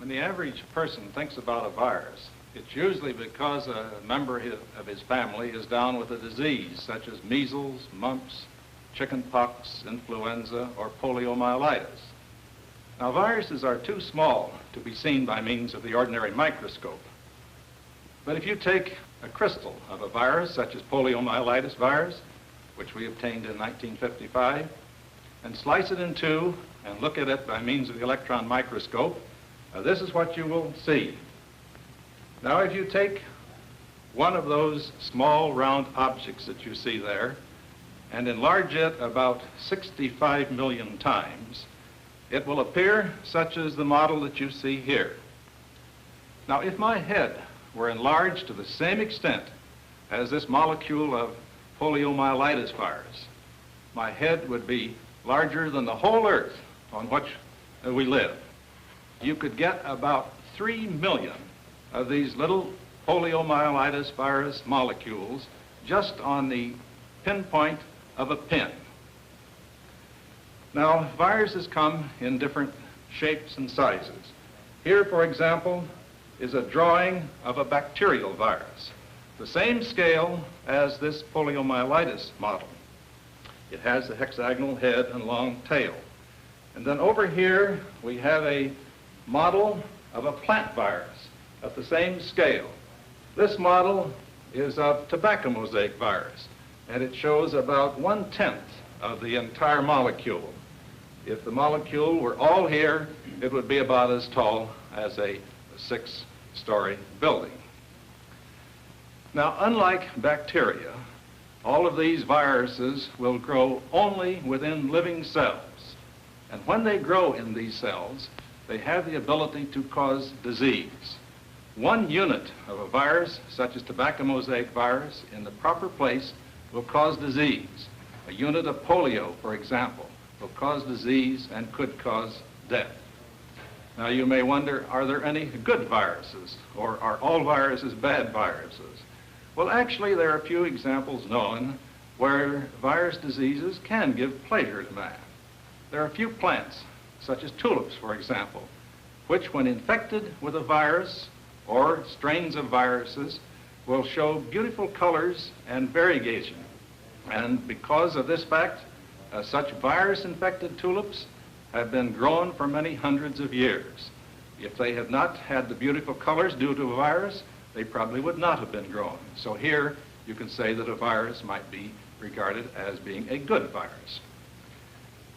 When the average person thinks about a virus, it's usually because a member of his family is down with a disease such as measles, mumps, chickenpox, influenza, or poliomyelitis. Now, viruses are too small to be seen by means of the ordinary microscope. But if you take a crystal of a virus such as poliomyelitis virus, which we obtained in 1955, and slice it in two and look at it by means of the electron microscope, this is what you will see. Now, if you take one of those small round objects that you see there and enlarge it about 65 million times, it will appear such as the model that you see here. Now, if my head were enlarged to the same extent as this molecule of poliomyelitis virus, my head would be larger than the whole earth on which we live. You could get about 3 million of these little poliomyelitis virus molecules just on the pinpoint of a pin. Now, viruses come in different shapes and sizes. Here, for example, is a drawing of a bacterial virus, the same scale as this poliomyelitis model. It has a hexagonal head and long tail. And then over here, we have a model of a plant virus at the same scale. This model is of tobacco mosaic virus, and it shows about 1/10 of the entire molecule. If the molecule were all here, it would be about as tall as a 6-story building. Now, unlike bacteria, all of these viruses will grow only within living cells. And when they grow in these cells, they have the ability to cause disease. One unit of a virus, such as tobacco mosaic virus, in the proper place will cause disease. A unit of polio, for example, will cause disease and could cause death. Now, you may wonder, are there any good viruses, or are all viruses bad viruses? Well, actually, there are a few examples known where virus diseases can give pleasure to man. There are a few plants, such as tulips, for example, which, when infected with a virus or strains of viruses, will show beautiful colors and variegation. And because of this fact, such virus-infected tulips have been grown for many hundreds of years. If they had not had the beautiful colors due to a virus, they probably would not have been grown. So here you can say that a virus might be regarded as being a good virus.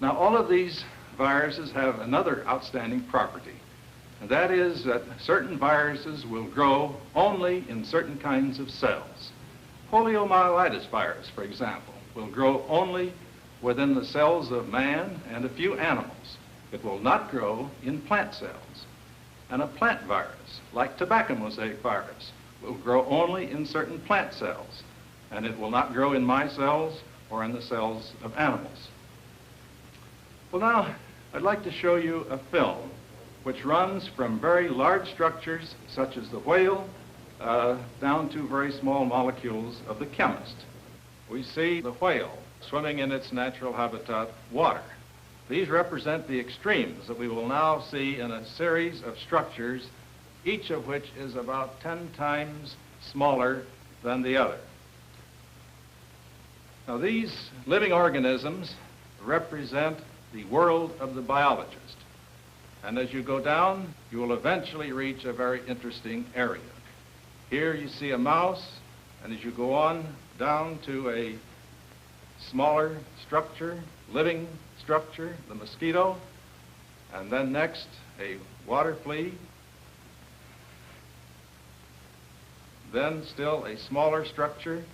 Now, all of these viruses have another outstanding property, and that is that certain viruses will grow only in certain kinds of cells. Poliomyelitis virus, for example, will grow only within the cells of man and a few animals. It will not grow in plant cells. And a plant virus, like tobacco mosaic virus, will grow only in certain plant cells, and it will not grow in my cells or in the cells of animals. Well, now, I'd like to show you a film which runs from very large structures, such as the whale, down to very small molecules of the chemist. We see the whale swimming in its natural habitat, water. These represent the extremes that we will now see in a series of structures, each of which is about 10 times smaller than the other. Now, these living organisms represent the world of the biologist. And as you go down, you will eventually reach a very interesting area. Here you see a mouse, and as you go on down to a smaller structure, living structure, the mosquito, and then next a water flea, then still a smaller structure,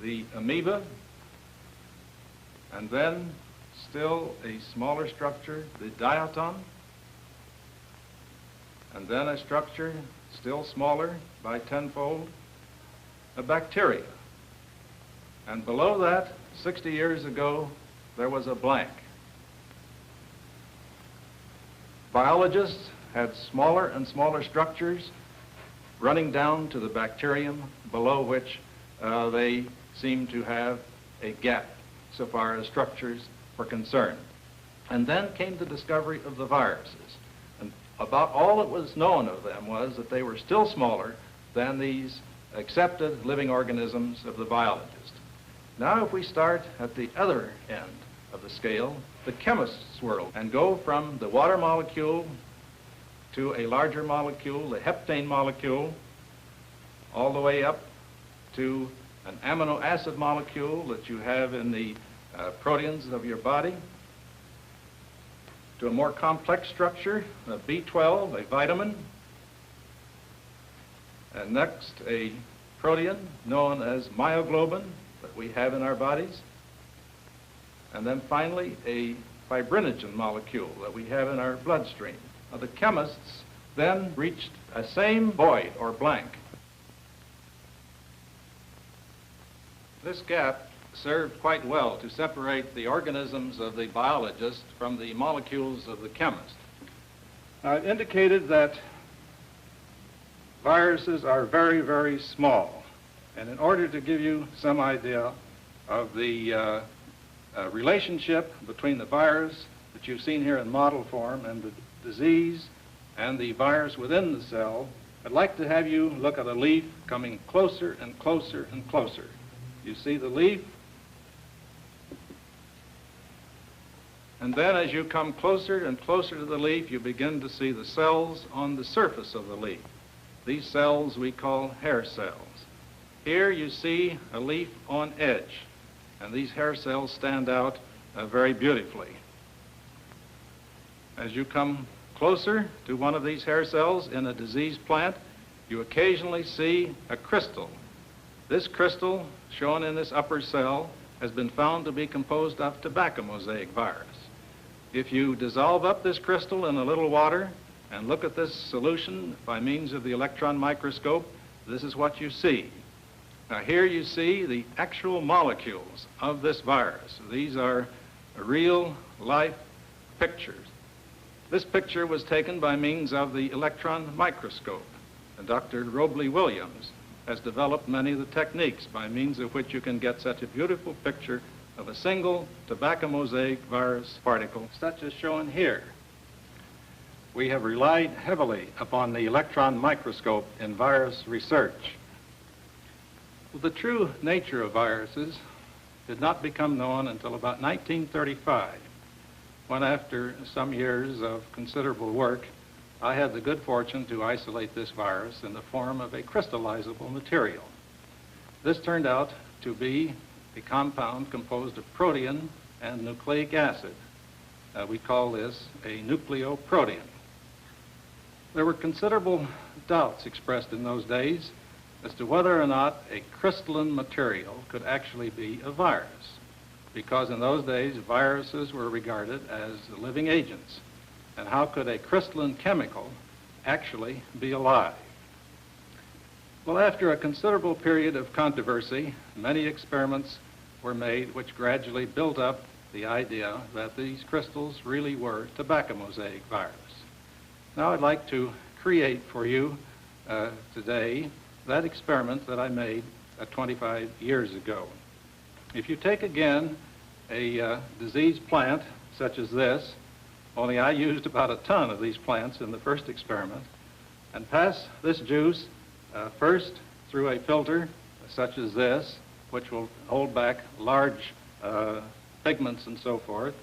the amoeba, and then still a smaller structure, the diatom, and then a structure still smaller by tenfold, a bacteria. And below that, 60 years ago, there was a blank. Biologists had smaller and smaller structures running down to the bacterium, below which they seemed to have a gap so far as structures were concerned. And then came the discovery of the viruses. And About all that was known of them was that they were still smaller than these accepted living organisms of the biologist. Now if we start at the other end of the scale, the chemist's world, and go from the water molecule to a larger molecule, the heptane molecule, all the way up to an amino acid molecule that you have in the proteins of your body, to a more complex structure, a B12, a vitamin, and next a protein known as myoglobin that we have in our bodies, and then finally a fibrinogen molecule that we have in our bloodstream. Now, the chemists then reached a same void or blank. This gap served quite well to separate the organisms of the biologist from the molecules of the chemist. I've indicated that viruses are very, very small. And in order to give you some idea of the relationship between the virus that you've seen here in model form and the disease and the virus within the cell, I'd like to have you look at a leaf coming closer and closer and closer. You see the leaf? And then as you come closer and closer to the leaf, you begin to see the cells on the surface of the leaf. These cells we call hair cells. Here you see a leaf on edge, and these hair cells stand out very beautifully. As you come closer to one of these hair cells in a diseased plant, you occasionally see a crystal. This crystal, shown in this upper cell, has been found to be composed of tobacco mosaic virus. If you dissolve up this crystal in a little water and look at this solution by means of the electron microscope, this is what you see. Now here you see the actual molecules of this virus. These are real life pictures. This picture was taken by means of the electron microscope. And Dr. Robley Williams has developed many of the techniques by means of which you can get such a beautiful picture of a single tobacco mosaic virus particle, such as shown here. We have relied heavily upon the electron microscope in virus research. Well, the true nature of viruses did not become known until about 1935, when after some years of considerable work, I had the good fortune to isolate this virus in the form of a crystallizable material. This turned out to be a compound composed of protein and nucleic acid. We call this a nucleoprotein. There were considerable doubts expressed in those days as to whether or not a crystalline material could actually be a virus, because in those days viruses were regarded as living agents. And how could a crystalline chemical actually be alive? Well, after a considerable period of controversy, many experiments were made which gradually built up the idea that these crystals really were tobacco mosaic virus. Now I'd like to create for you today that experiment that I made 25 years ago. If you take again a diseased plant such as this, only I used about a ton of these plants in the first experiment, and pass this juice first through a filter such as this, which will hold back large pigments and so forth,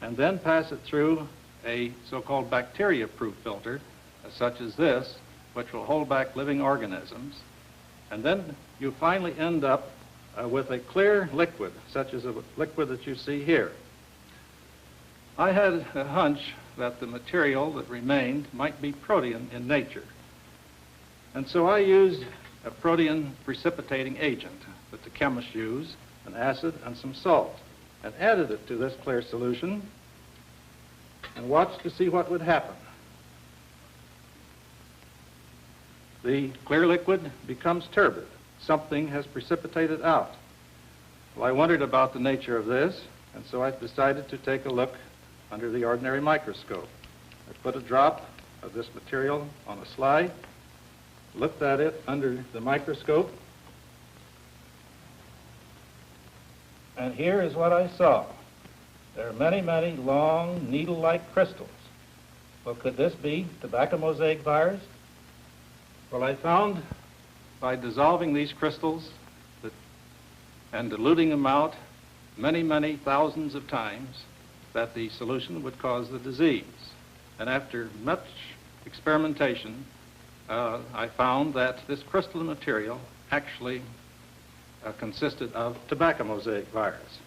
and then pass it through a so-called bacteria-proof filter such as this, which will hold back living organisms, and then you finally end up with a clear liquid, such as a liquid that you see here. I had a hunch that the material that remained might be protein in nature. And so I used a protein precipitating agent that the chemists use, an acid and some salt, and added it to this clear solution and watched to see what would happen. The clear liquid becomes turbid. Something has precipitated out. Well, I wondered about the nature of this, and so I decided to take a look under the ordinary microscope. I put a drop of this material on a slide, looked at it under the microscope, and here is what I saw. There are many, many long needle-like crystals. Well, could this be tobacco mosaic virus? Well, I found by dissolving these crystals and diluting them out many, many thousands of times that the solution would cause the disease. And after much experimentation, I found that this crystalline material actually consisted of tobacco mosaic virus.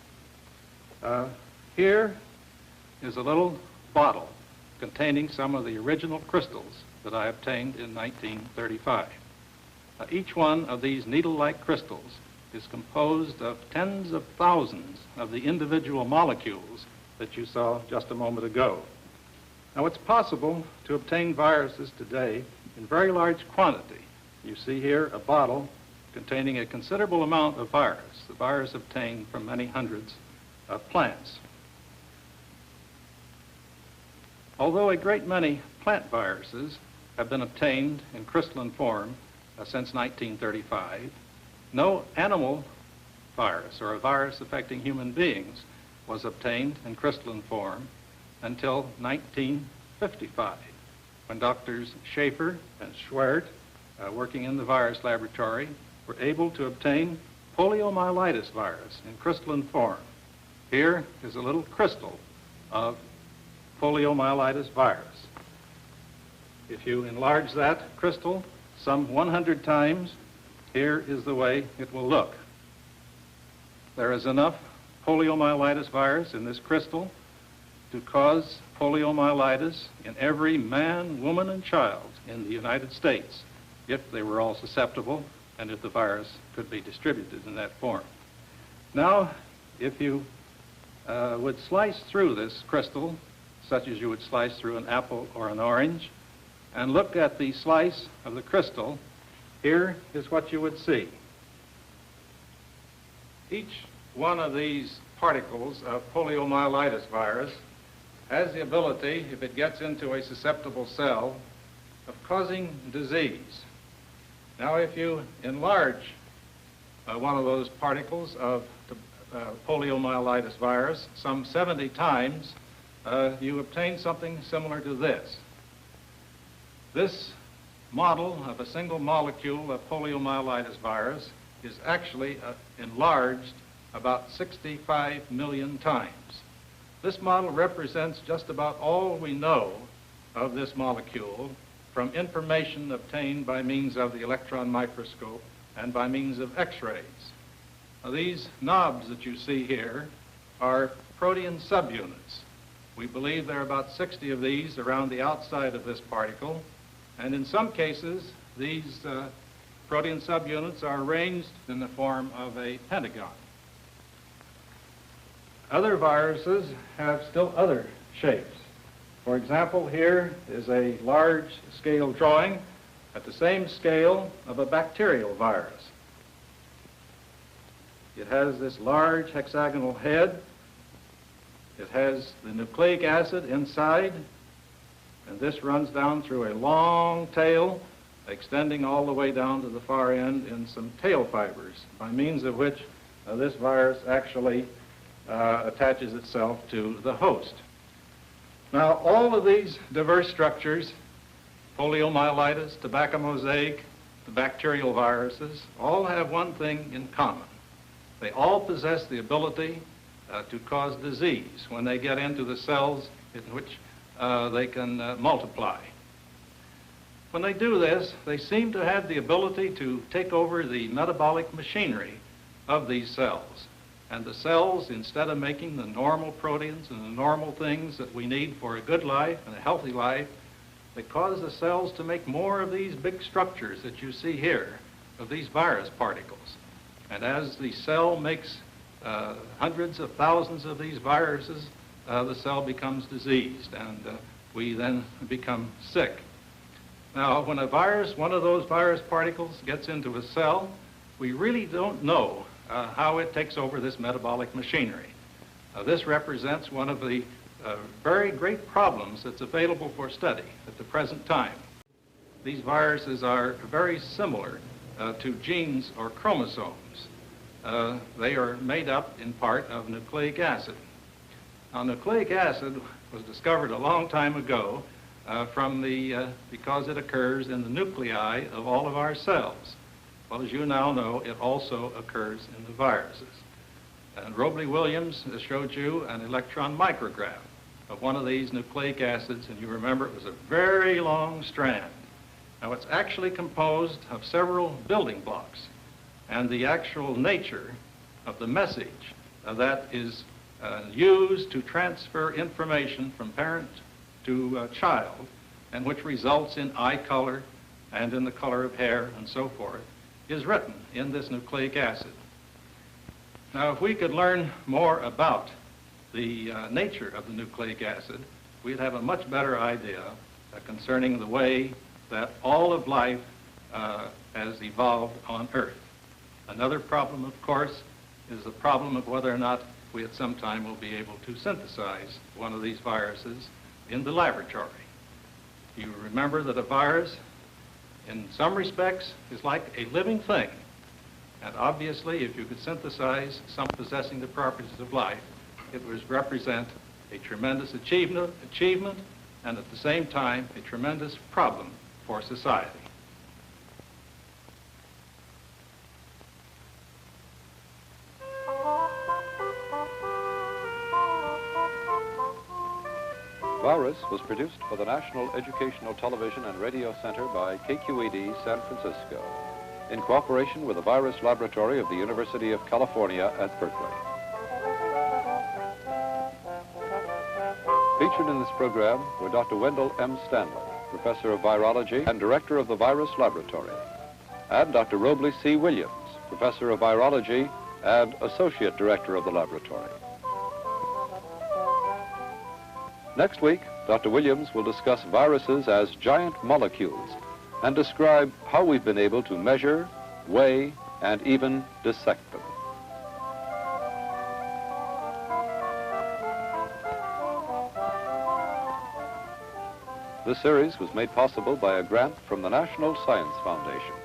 Here is a little bottle containing some of the original crystals that I obtained in 1935. Each one of these needle-like crystals is composed of tens of thousands of the individual molecules that you saw just a moment ago. Now, it's possible to obtain viruses today in very large quantity. You see here a bottle containing a considerable amount of virus, the virus obtained from many hundreds of plants. Although a great many plant viruses have been obtained in crystalline form since 1935, no animal virus or a virus affecting human beings was obtained in crystalline form until 1955, when Doctors Schaefer and Schwert, working in the virus laboratory, were able to obtain poliomyelitis virus in crystalline form. Here is a little crystal of poliomyelitis virus. If you enlarge that crystal some 100 times, here is the way it will look. There is enough poliomyelitis virus in this crystal to cause poliomyelitis in every man, woman, and child in the United States if they were all susceptible and if the virus could be distributed in that form. Now, if you would slice through this crystal, such as you would slice through an apple or an orange, and look at the slice of the crystal, here is what you would see. Each one of these particles of poliomyelitis virus has the ability, if it gets into a susceptible cell, of causing disease. Now, if you enlarge one of those particles of poliomyelitis virus some 70 times, you obtain something similar to this. This model of a single molecule of poliomyelitis virus is actually enlarged about 65 million times. This model represents just about all we know of this molecule from information obtained by means of the electron microscope and by means of X-rays. Now, these knobs that you see here are protein subunits. We believe there are about 60 of these around the outside of this particle, and in some cases, these protein subunits are arranged in the form of a pentagon. Other viruses have still other shapes. For example, here is a large-scale drawing at the same scale of a bacterial virus. It has this large hexagonal head. It has the nucleic acid inside, and this runs down through a long tail, extending all the way down to the far end in some tail fibers, by means of which this virus actually attaches itself to the host. Now, all of these diverse structures, poliomyelitis, tobacco mosaic, the bacterial viruses, all have one thing in common. They all possess the ability to cause disease when they get into the cells in which they can multiply. When they do this, they seem to have the ability to take over the metabolic machinery of these cells. And the cells, instead of making the normal proteins and the normal things that we need for a good life and a healthy life, they cause the cells to make more of these big structures that you see here, of these virus particles. And as the cell makes hundreds of thousands of these viruses, the cell becomes diseased, and we then become sick. Now, when a virus, one of those virus particles, gets into a cell, we really don't know how it takes over this metabolic machinery. This represents one of the very great problems that's available for study at the present time. These viruses are very similar to genes or chromosomes. They are made up in part of nucleic acid. Now, nucleic acid was discovered a long time ago because it occurs in the nuclei of all of our cells. Well, as you now know, it also occurs in the viruses. And Robley-Williams showed you an electron micrograph of one of these nucleic acids, and you remember it was a very long strand. Now, it's actually composed of several building blocks, and the actual nature of the message that is used to transfer information from parent to child, and which results in eye color and in the color of hair and so forth, is written in this nucleic acid. Now, if we could learn more about the nature of the nucleic acid, we'd have a much better idea concerning the way that all of life has evolved on Earth. Another problem, of course, is the problem of whether or not we at some time will be able to synthesize one of these viruses in the laboratory. You remember that a virus, in some respects, is like a living thing. And obviously, if you could synthesize some possessing the properties of life, it would represent a tremendous achievement and at the same time, a tremendous problem for society. Virus was produced for the National Educational Television and Radio Center by KQED San Francisco, in cooperation with the Virus Laboratory of the University of California at Berkeley. Featured in this program were Dr. Wendell M. Stanley, Professor of Virology and Director of the Virus Laboratory, and Dr. Robley C. Williams, Professor of Virology and Associate Director of the Laboratory. Next week, Dr. Williams will discuss viruses as giant molecules and describe how we've been able to measure, weigh, and even dissect them. This series was made possible by a grant from the National Science Foundation.